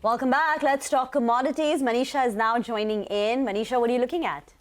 Welcome back. Let's talk commodities. Manisha is now joining in. Manisha, what are you looking at?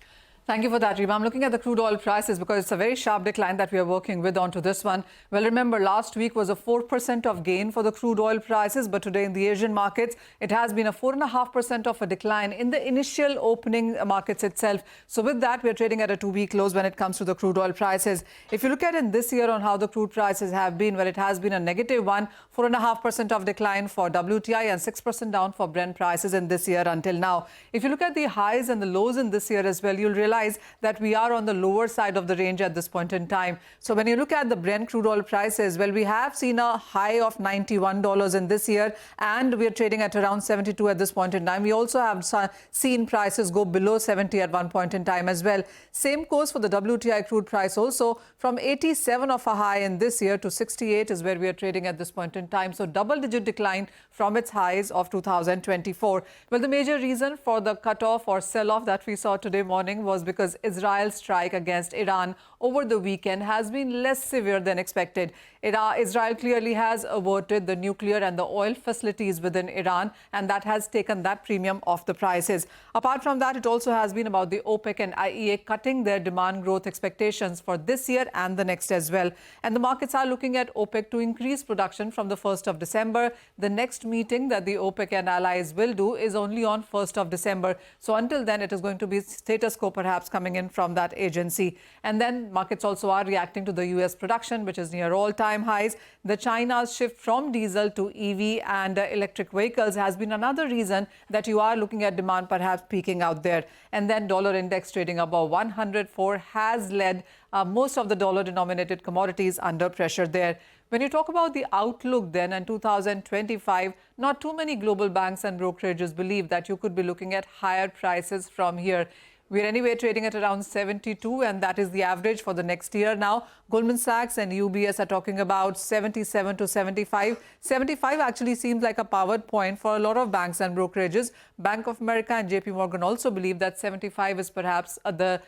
Thank you for that, Rima. I'm looking at the crude oil prices because it's a very sharp decline that we are working with onto this one. Well, remember, last week was a 4% of gain for the crude oil prices, but today in the Asian markets, it has been a 4.5% of a decline in the initial opening markets itself. So with that, we are trading at a two-week close when it comes to the crude oil prices. If you look at in this year on how the crude prices have been, well, it has been a negative one, 4.5% of decline for WTI and 6% down for Brent prices in this year until now. If you look at the highs and the lows in this year as well, you'll realize that we are on the lower side of the range at this point in time. So when you look at the Brent crude oil prices, well, we have seen a high of $91 in this year, and we are trading at around 72 at this point in time. We also have seen prices go below 70 at one point in time as well. Same goes for the WTI crude price also. From 87 of a high in this year to 68 is where we are trading at this point in time. So double-digit decline from its highs of 2024. Well, the major reason for the cutoff or sell-off that we saw today morning was because Israel's strike against Iran over the weekend has been less severe than expected. Israel clearly has averted the nuclear and the oil facilities within Iran, and that has taken that premium off the prices. Apart from that, it also has been about the OPEC and IEA cutting their demand growth expectations for this year and the next as well. And the markets are looking at OPEC to increase production from the 1st of December. The next meeting that the OPEC and allies will do is only on 1st of December. So until then, it is going to be status quo perhaps coming in from that agency. And then markets also are reacting to the US production, which is near all-time highs. The China's shift from diesel to EV and electric vehicles has been another reason that you are looking at demand perhaps peaking out there. And then dollar index trading above 104 has led most of the dollar-denominated commodities under pressure there. When you talk about the outlook then in 2025, not too many global banks and brokerages believe that you could be looking at higher prices from here. We're anyway trading at around 72, and that is the average for the next year now. Goldman Sachs and UBS are talking about 77 to 75. 75 actually seems like a powered point for a lot of banks and brokerages. Bank of America and JP Morgan also believe that 75 is perhaps the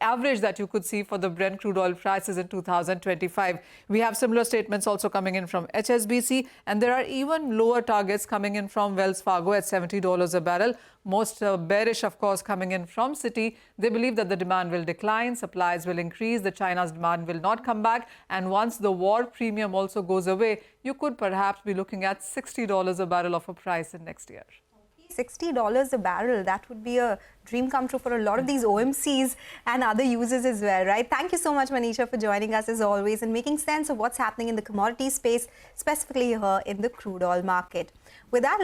average that you could see for the Brent crude oil prices in 2025. We have similar statements also coming in from HSBC, and there are even lower targets coming in from Wells Fargo at $70 a barrel. Most bearish, of course, coming in from Citi. They believe that the demand will decline, supplies will increase, the China's demand will not come back, and once the war premium also goes away, you could perhaps be looking at $60 a barrel of a price in next year. $60 a barrel, that would be a dream come true for a lot of these OMCs and other users as well, right? Thank you so much, Manisha, for joining us as always and making sense of what's happening in the commodity space, specifically here in the crude oil market. With that,